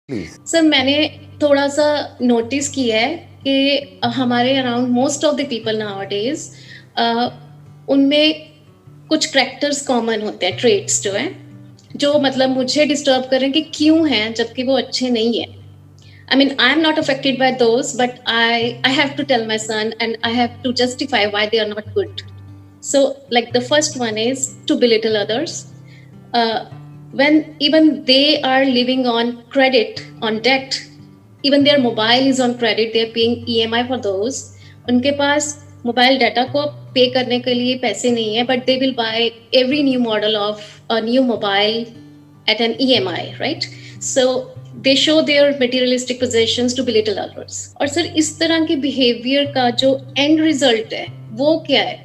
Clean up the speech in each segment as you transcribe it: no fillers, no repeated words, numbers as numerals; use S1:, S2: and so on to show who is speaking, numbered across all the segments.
S1: Please.
S2: Sir मैंने थोड़ा सा नोटिस किया है कि हमारे around most of the people nowadays उनमें कुछ करैक्टर्स कॉमन होते हैं, ट्रेट्स जो हैं, जो मतलब मुझे डिस्टर्ब करें कि क्यों हैं जबकि वो अच्छे नहीं है। I mean, I am not affected by those, but I have to tell my son and I have to justify why they are not good. So, like the first one is to belittle others. When even they are living on credit, on debt, even their mobile is on credit, they are paying EMI for those. उनके पास mobile data को पे करने के लिए पैसे नहीं है, but they will buy every new model of a new mobile at an EMI, right? So they show their materialistic possessions to belittle others. और सर इस तरह के बिहेवियर का जो एंड रिजल्ट है वो क्या है?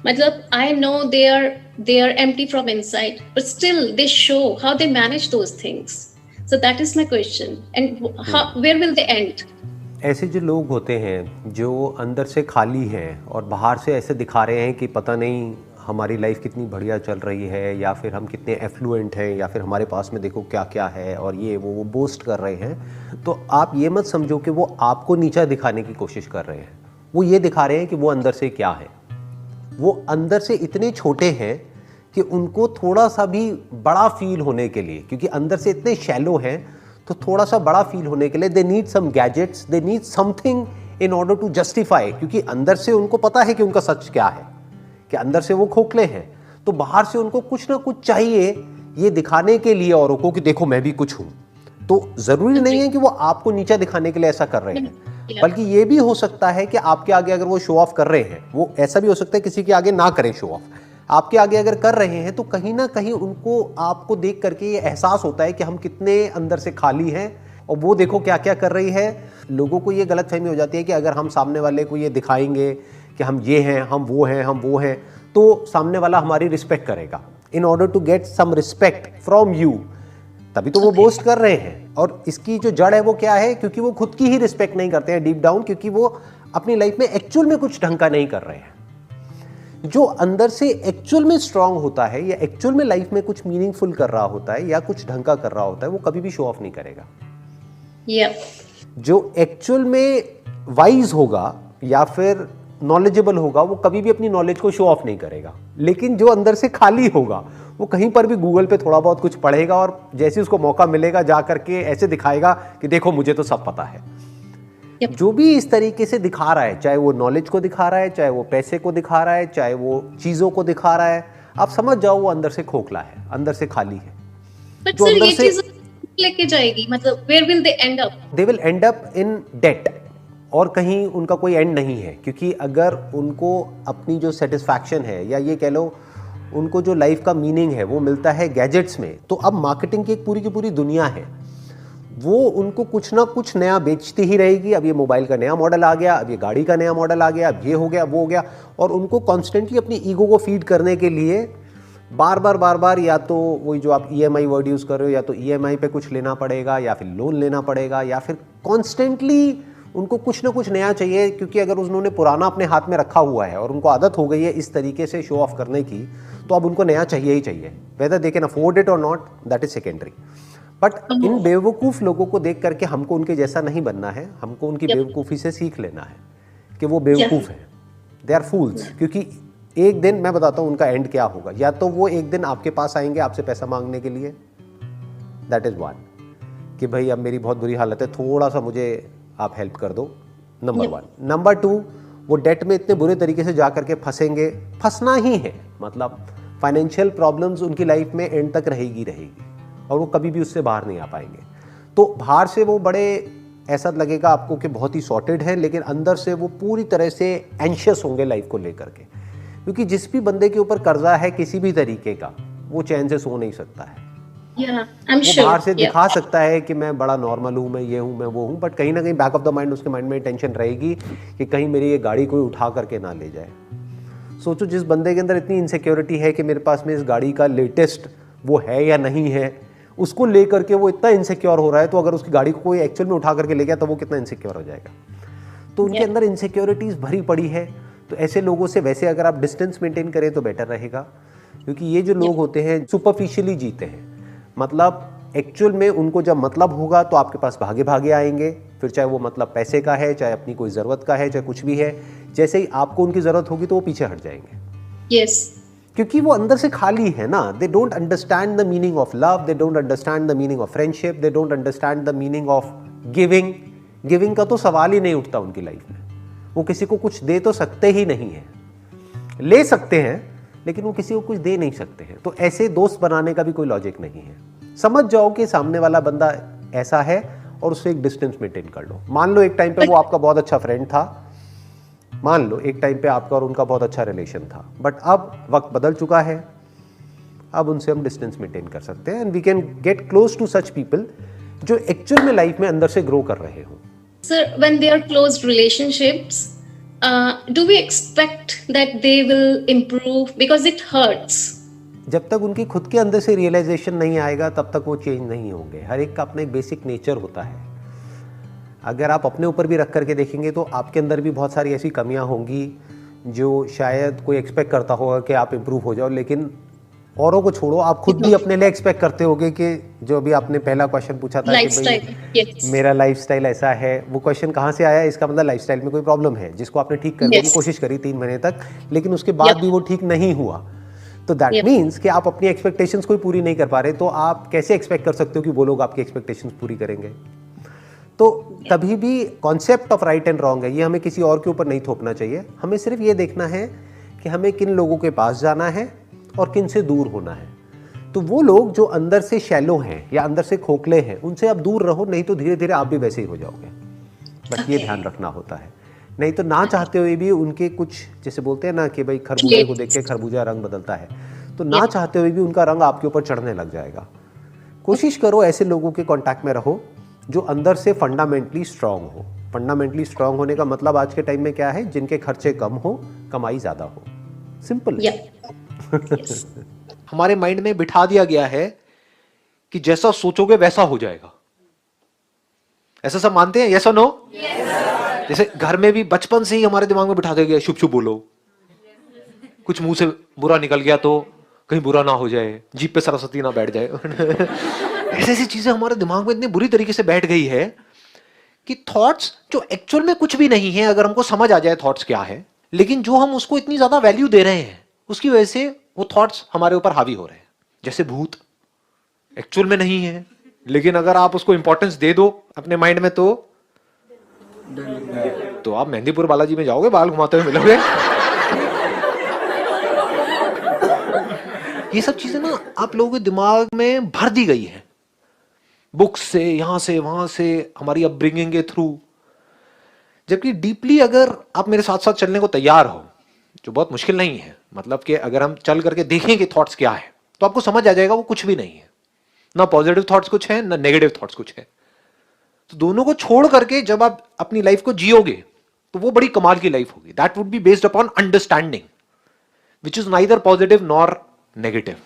S2: मतलब I know they are empty from inside, but still they show how they manage those things. So that is my question. And where will they end?
S1: ऐसे जो लोग होते हैं जो अंदर से खाली हैं और बाहर से ऐसे दिखा रहे हैं कि पता नहीं हमारी लाइफ कितनी बढ़िया चल रही है, या फिर हम कितने एफ्लुएंट हैं, या फिर हमारे पास में देखो क्या क्या है, और ये वो बोस्ट कर रहे हैं, तो आप ये मत समझो कि वो आपको नीचा दिखाने की कोशिश कर रहे हैं। वो ये दिखा रहे हैं कि वो अंदर से क्या है। वो अंदर से इतने छोटे हैं कि उनको थोड़ा सा भी बड़ा फील होने के लिए, क्योंकि अंदर से इतने शैलो हैं, तो थोड़ा सा बड़ा फील होने के लिए they need some gadgets, they need something in order to justify, क्योंकि अंदर से उनको पता है कि उनका सच क्या है, कि अंदर से वो खोखले हैं। तो बाहर से उनको कुछ ना कुछ चाहिए ये दिखाने के लिए औरों को कि देखो मैं भी कुछ हूं। तो जरूरी नहीं है कि वो आपको नीचा दिखाने के लिए ऐसा कर रहे हैं, बल्कि ये भी हो सकता है कि आपके आगे अगर वो शो ऑफ कर रहे हैं, वो ऐसा भी हो सकता है किसी के आगे ना करें शो ऑफ, आपके आगे अगर कर रहे हैं तो कहीं ना कहीं उनको आपको देख करके ये एहसास होता है कि हम कितने अंदर से खाली हैं, और वो देखो क्या क्या कर रही है। लोगों को ये गलतफहमी हो जाती है कि अगर हम सामने वाले को ये दिखाएंगे कि हम ये हैं, हम वो हैं, हम वो हैं, तो सामने वाला हमारी रिस्पेक्ट करेगा। In order to get some respect from you, तभी तो वो बोस्ट कर रहे हैं। और इसकी जो जड़ है वो क्या है? क्योंकि वो खुद की ही रिस्पेक्ट नहीं करते हैं डीप डाउन, क्योंकि वो अपनी लाइफ में एक्चुअल में कुछ ढंग का नहीं कर रहे हैं। जो अंदर से एक्चुअल में स्ट्रांग होता है या एक्चुअल में लाइफ में कुछ मीनिंगफुल कर रहा होता है या कुछ ढंग का कर रहा होता है, वो कभी भी शो ऑफ नहीं करेगा। जो एक्चुअल में वाइज होगा या फिर नॉलेजेबल होगा, वो कभी भी अपनी नॉलेज को शो ऑफ नहीं करेगा। लेकिन जो अंदर से खाली होगा, वो कहीं पर भी गूगल पे थोड़ा बहुत कुछ पढ़ेगा और जैसे उसको मौका मिलेगा जा करके ऐसे दिखाएगा कि देखो मुझे तो सब पता है। जो भी इस तरीके से दिखा रहा है, चाहे वो नॉलेज को दिखा रहा है, चाहे वो पैसे को दिखा रहा है, चाहे वो चीजों को दिखा रहा है, आप समझ जाओ वो अंदर से खोखला है, अंदर से खाली है।
S2: But sir, ये चीज लेके जाएगी, मतलब where will they end up?
S1: They will end up in debt, और कहीं उनका कोई एंड नहीं है। क्योंकि अगर उनको अपनी जो सेटिस्फैक्शन है, या ये कह लो उनको जो लाइफ का मीनिंग है, वो मिलता है गैजेट्स में, तो अब मार्केटिंग की एक पूरी की पूरी दुनिया है, वो उनको कुछ ना कुछ नया बेचती ही रहेगी। अब ये मोबाइल का नया मॉडल आ गया, अब ये गाड़ी का नया मॉडल आ गया, अब ये हो गया, वो हो गया, और उनको कॉन्स्टेंटली अपनी ईगो को फीड करने के लिए बार बार या तो वही जो आप EMI वर्ड यूज़ कर रहे हो, या तो EMI पे कुछ लेना पड़ेगा, या फिर लोन लेना पड़ेगा, या फिर कॉन्स्टेंटली उनको कुछ ना कुछ नया चाहिए। क्योंकि अगर उन्होंने पुराना अपने हाथ में रखा हुआ है और उनको आदत हो गई है इस तरीके से शो ऑफ करने की, तो अब उनको नया चाहिए ही चाहिए। Whether they can afford it और not, that is secondary. But इन बेवकूफ़ लोगों को देख करके हमको उनके जैसा नहीं बनना है, हमको उनकी बेवकूफ़ी से सीख लेना है कि वो बेवकूफ़ हैं, दे आर फूल्स। क्योंकि एक दिन मैं बताता हूँ उनका एंड क्या होगा। या तो वो एक दिन आपके पास आएंगे आपसे पैसा मांगने के लिए, दैट इज़ वन, कि भाई अब मेरी बहुत बुरी हालत है, थोड़ा सा मुझे आप हेल्प कर दो, नंबर वन। नंबर टू, वो डेट में इतने बुरे तरीके से जा करके फंसेंगे, फंसना ही है, मतलब फाइनेंशियल प्रॉब्लम्स उनकी लाइफ में एंड तक रहेगी, और वो कभी भी उससे बाहर नहीं आ पाएंगे। तो बाहर से वो बड़े, ऐसा लगेगा आपको कि बहुत ही सॉर्टेड है, लेकिन अंदर से वो पूरी तरह से एंशियस होंगे लाइफ को लेकर के। क्योंकि जिस भी बंदे के ऊपर कर्जा है किसी भी तरीके का, वो चैन से सो नहीं सकता है। वो बाहर से दिखा सकता है कि मैं बड़ा नॉर्मल हूँ, मैं ये हूँ, मैं वो हूँ, बट कहीं ना कहीं बैक ऑफ द माइंड उसके माइंड में टेंशन रहेगी कि कहीं मेरी ये गाड़ी कोई उठा करके ना ले जाए। सोचो जिस बंदे के अंदर इतनी इनसिक्योरिटी है कि मेरे पास में इस गाड़ी का लेटेस्ट वो है या नहीं है, उसको लेकर के वो इतना इनसिक्योर हो रहा है, तो अगर उसकी गाड़ी को कोई एक्चुअल में उठा करके ले गया तो वो कितना इनसिक्योर हो जाएगा। तो उनके अंदर इनसिक्योरिटीज भरी पड़ी है। तो ऐसे लोगों से वैसे अगर आप डिस्टेंस मेंटेन करें तो बेटर रहेगा। क्योंकि ये जो लोग होते हैं सुपरफिशियली जीते हैं, मतलब एक्चुअल में उनको जब मतलब होगा तो आपके पास भागे भागे आएंगे, फिर चाहे वो मतलब पैसे का है, चाहे अपनी कोई ज़रूरत का है, चाहे कुछ भी है। जैसे ही आपको उनकी ज़रूरत होगी तो वो पीछे हट जाएंगे।
S2: यस,
S1: क्योंकि वो अंदर से खाली है ना। They don't understand the meaning of love, they don't understand the meaning of friendship, they don't understand the meaning of giving. Giving का तो सवाल ही नहीं उठता उनकी लाइफ में। वो किसी को कुछ दे तो सकते ही नहीं है, ले सकते हैं लेकिन वो किसी को कुछ दे नहीं सकते हैं। तो ऐसे दोस्त बनाने का भी कोई लॉजिक नहीं है। समझ जाओ कि सामने वाला बंदा ऐसा है और उससे एक डिस्टेंस मेंटेन कर लो। मान लो एक टाइम पे वो आपका बहुत अच्छा फ्रेंड था, मान लो एक टाइम पे आपका और उनका बहुत अच्छा रिलेशन था, बट अब वक्त बदल चुका है, अब उनसे हम डिस्टेंस मेंटेन कर सकते हैं and we can get close to such people जो एक्चुअल में लाइफ में अंदर से ग्रो कर रहे हो।
S2: sir, when they are close relationships, do we expect that they will improve because it hurts?
S1: जब तक उनकी खुद के अंदर से रियलाइजेशन नहीं आएगा तब तक वो चेंज नहीं होंगे। हर एक का अपना एक बेसिक नेचर होता है। अगर आप अपने ऊपर भी रख करके देखेंगे तो आपके अंदर भी बहुत सारी ऐसी कमियां होंगी जो शायद कोई एक्सपेक्ट करता होगा कि आप इम्प्रूव हो जाओ, लेकिन औरों को छोड़ो, आप खुद भी अपने लिए एक्सपेक्ट करते होगे कि जो अभी आपने पहला क्वेश्चन पूछा था कि भाई मेरा लाइफस्टाइल ऐसा है, वो क्वेश्चन कहाँ से आया? इसका मतलब लाइफस्टाइल में कोई प्रॉब्लम है जिसको आपने ठीक करने की कोशिश करी 3 महीने तक, लेकिन उसके बाद भी वो ठीक नहीं हुआ। तो दैट मीन्स कि आप अपनी एक्सपेक्टेशंस कोई पूरी नहीं कर पा रहे, तो आप कैसे एक्सपेक्ट कर सकते हो कि वो लोग आपकी एक्सपेक्टेशंस पूरी करेंगे? तो तभी भी concept of right and wrong है, ये हमें किसी और के ऊपर नहीं थोपना चाहिए। हमें सिर्फ ये देखना है कि हमें किन लोगों के पास जाना है और किन से दूर होना है। तो वो लोग जो अंदर से शैलो हैं या अंदर से खोखले हैं, उनसे आप दूर रहो, नहीं तो धीरे धीरे आप भी वैसे ही हो जाओगे। बस ये ध्यान रखना होता है। नहीं तो ना चाहते हुए भी उनके कुछ, जैसे बोलते हैं ना कि भाई खरबूजे को देख के खरबूजा रंग बदलता है, तो ना चाहते हुए भी उनका रंग आपके ऊपर चढ़ने लग जाएगा। कोशिश करो ऐसे लोगों के कॉन्टैक्ट में रहो जो अंदर से फंडामेंटली स्ट्रांग हो। फंडामेंटली स्ट्रांग होने का मतलब आज के टाइम में क्या है? जिनके खर्चे कम हो, कमाई ज्यादा हो। सिंपल।
S3: हमारे माइंड में बिठा दिया गया है कि जैसा सोचोगे वैसा हो जाएगा। ऐसा सब मानते हैं? यस और नो? जैसे घर में भी बचपन से ही हमारे दिमाग में बिठा दिया गया, शुभ शुभ बोलो, कुछ मुंह से बुरा निकल गया तो कहीं बुरा ना हो जाए, जीप पे सरस्वती ना बैठ जाए। ऐसी ऐसी चीजें हमारे दिमाग में इतनी बुरी तरीके से बैठ गई है कि थॉट्स जो एक्चुअल में कुछ भी नहीं है, अगर हमको समझ आ जाए थॉट्स क्या है, लेकिन जो हम उसको इतनी ज्यादा वैल्यू दे रहे हैं उसकी वजह से वो थॉट्स हमारे ऊपर हावी हो रहे हैं। जैसे भूत एक्चुअल में नहीं है, लेकिन अगर आप उसको इंपॉर्टेंस दे दो अपने माइंड में तो आप मेहंदीपुर बालाजी में जाओगे, बाल घुमाते हुए मिलोगे। ये सब चीजें ना आप लोगों के दिमाग में भर दी गई है, बुक्स से, यहां से वहां से, हमारी अपब्रिंगिंग के थ्रू। जबकि डीपली अगर आप मेरे साथ साथ चलने को तैयार हो, जो बहुत मुश्किल नहीं है, मतलब कि अगर हम चल करके देखें कि थॉट्स क्या है, तो आपको समझ आ जाएगा वो कुछ भी नहीं है। ना पॉजिटिव थॉट्स कुछ है, ना नेगेटिव थॉट्स कुछ है। तो दोनों को छोड़ करके जब आप अपनी लाइफ को जियोगे तो वो बड़ी कमाल की लाइफ होगी। That would be based upon understanding which is neither positive nor negative.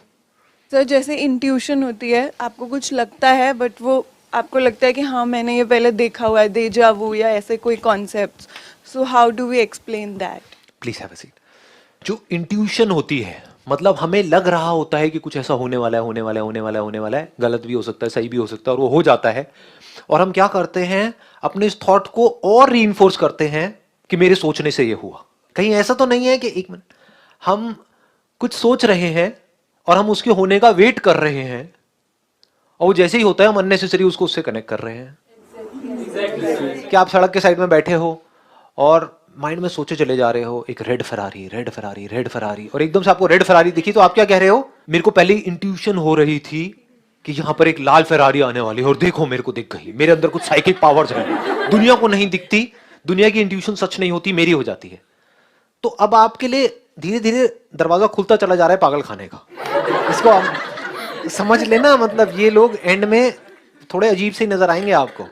S4: Sir, जैसे इंट्यूशन होती है, आपको कुछ लगता है बट वो आपको लगता है कि हाँ मैंने ये पहले देखा हुआ है, डेजा वू या ऐसे कोई concepts, so how do we explain that?
S3: Please have a seat. जो इंट्यूशन होती है, मतलब हमें लग रहा होता है कि कुछ ऐसा होने वाला है, होने वाला है, होने वाला है, होने वाला है, गलत भी हो सकता है, सही भी हो सकता है, और वो हो जाता है। और हम क्या करते हैं, अपने इस थॉट को और रीइंफोर्स करते हैं कि मेरे सोचने से ये हुआ। कहीं ऐसा तो नहीं है कि एक मिनट हम कुछ सोच रहे हैं और हम उसके होने का वेट कर रहे हैं, और वो जैसे ही होता है हम अननेसेसरी उसको उससे कनेक्ट कर रहे हैं। क्या आप सड़क के साइड में बैठे हो और माइंड में सोचे चले जा रहे हो, एक red Ferrari, red Ferrari, red Ferrari, और एकदम से आपको रेड फरारी दिखी तो आप क्या कह रहे हो? मेरे को पहले इंट्यूशन हो रही थी कि यहां पर एक लाल फरारी आने वाली है, और देखो मेरे को दिख गई। मेरे अंदर कुछ साइकिक पावर्स हैं, दुनिया को नहीं दिखती, दुनिया की इंट्यूशन सच नहीं होती, मेरी हो जाती है। तो अब आपके लिए धीरे धीरे दरवाजा खुलता चला जा रहा है पागल खाने का। इसको आप समझ लेना। मतलब ये लोग एंड में थोड़े अजीब से नजर आएंगे आपको,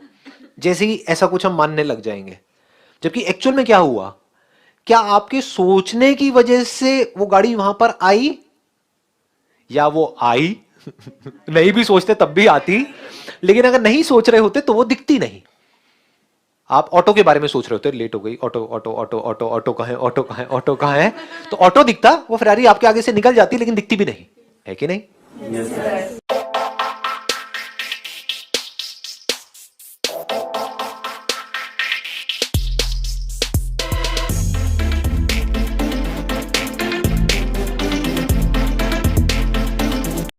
S3: जैसे ही ऐसा कुछ हम मानने लग जाएंगे। जबकि एक्चुअल में क्या हुआ? क्या आपके सोचने की वजह से वो गाड़ी वहां पर आई, या वो आई नहीं भी सोचते तब भी आती, लेकिन अगर नहीं सोच रहे होते तो वो दिखती नहीं। आप ऑटो के बारे में सोच रहे होते, लेट हो गई, auto auto auto auto auto कहां है, ऑटो कहां है, ऑटो कहां है, तो ऑटो दिखता, वो फरारी आपके आगे से निकल जाती, लेकिन दिखती भी नहीं, है कि नहीं?